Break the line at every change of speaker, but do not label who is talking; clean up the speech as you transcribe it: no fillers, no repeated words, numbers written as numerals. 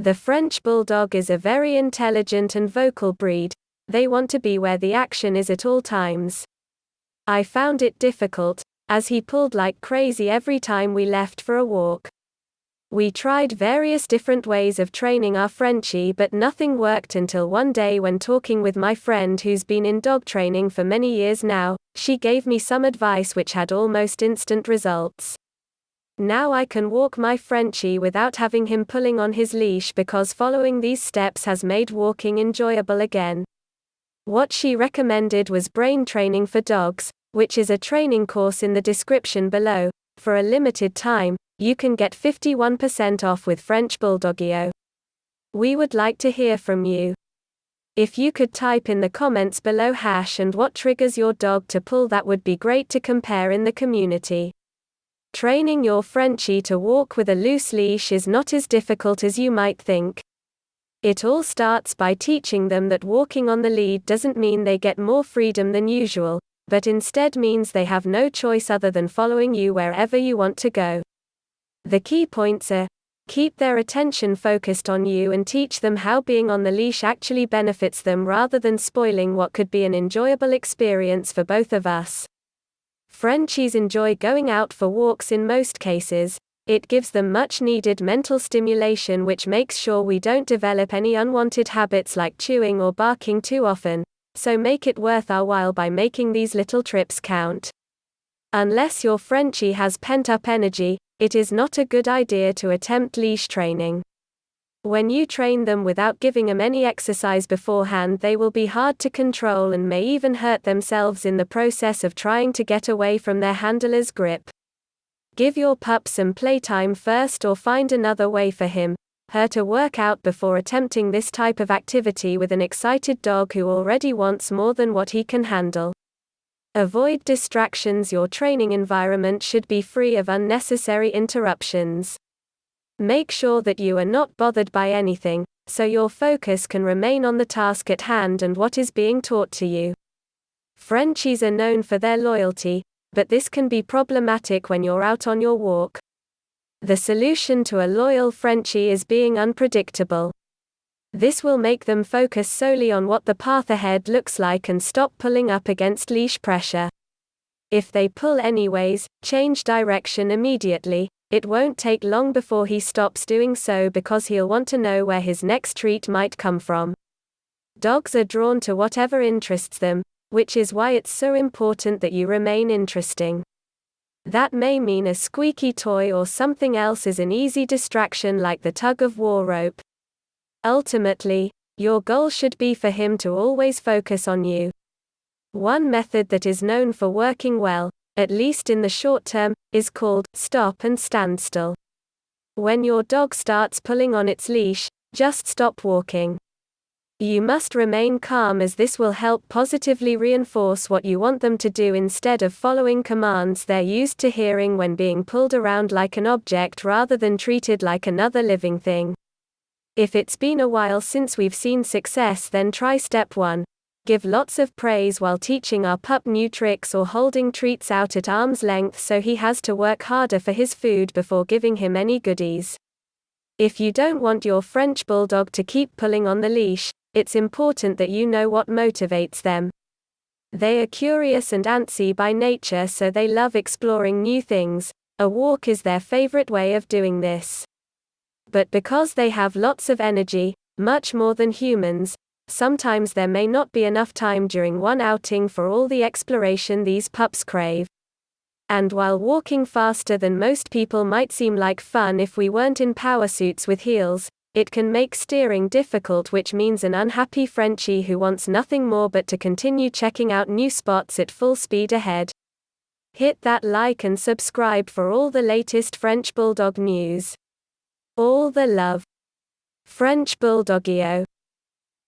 The French Bulldog is a very intelligent and vocal breed. They want to be where the action is at all times. I found it difficult, as he pulled like crazy every time we left for a walk. We tried various different ways of training our Frenchie, but nothing worked until one day when talking with my friend who's been in dog training for many years now, she gave me some advice which had almost instant results. Now I can walk my Frenchie without having him pulling on his leash because following these steps has made walking enjoyable again. What she recommended was brain training for dogs, which is a training course in the description below. For a limited time, you can get 51% off with French Bulldogio. We would like to hear from you. If you could type in the comments below # and what triggers your dog to pull, that would be great to compare in the community. Training your Frenchie to walk with a loose leash is not as difficult as you might think. It all starts by teaching them that walking on the lead doesn't mean they get more freedom than usual, but instead means they have no choice other than following you wherever you want to go. The key points are: keep their attention focused on you and teach them how being on the leash actually benefits them rather than spoiling what could be an enjoyable experience for both of us. Frenchies enjoy going out for walks in most cases. It gives them much needed mental stimulation, which makes sure we don't develop any unwanted habits like chewing or barking too often, so make it worth our while by making these little trips count. Unless your Frenchie has pent-up energy, it is not a good idea to attempt leash training. When you train them without giving them any exercise beforehand, they will be hard to control and may even hurt themselves in the process of trying to get away from their handler's grip. Give your pup some playtime first, or find another way for him, her to work out before attempting this type of activity with an excited dog who already wants more than what he can handle. Avoid distractions. Your training environment should be free of unnecessary interruptions. Make sure that you are not bothered by anything, so your focus can remain on the task at hand and what is being taught to you. Frenchies are known for their loyalty, but this can be problematic when you're out on your walk. The solution to a loyal Frenchie is being unpredictable. This will make them focus solely on what the path ahead looks like and stop pulling up against leash pressure. If they pull anyways, change direction immediately. It won't take long before he stops doing so because he'll want to know where his next treat might come from. Dogs are drawn to whatever interests them, which is why it's so important that you remain interesting. That may mean a squeaky toy or something else is an easy distraction like the tug-of-war rope. Ultimately, your goal should be for him to always focus on you. One method that is known for working well, at least in the short term, is called stop and standstill. When your dog starts pulling on its leash, just stop walking. You must remain calm, as this will help positively reinforce what you want them to do instead of following commands they're used to hearing when being pulled around like an object rather than treated like another living thing. If it's been a while since we've seen success, then try step 1. Give lots of praise while teaching our pup new tricks or holding treats out at arm's length so he has to work harder for his food before giving him any goodies. If you don't want your French Bulldog to keep pulling on the leash, it's important that you know what motivates them. They are curious and antsy by nature, so they love exploring new things. A walk is their favorite way of doing this. But because they have lots of energy, much more than humans, sometimes there may not be enough time during one outing for all the exploration these pups crave. And while walking faster than most people might seem like fun if we weren't in power suits with heels, it can make steering difficult, which means an unhappy Frenchie who wants nothing more but to continue checking out new spots at full speed ahead. Hit that like and subscribe for all the latest French Bulldog news. All the love. French Bulldogio.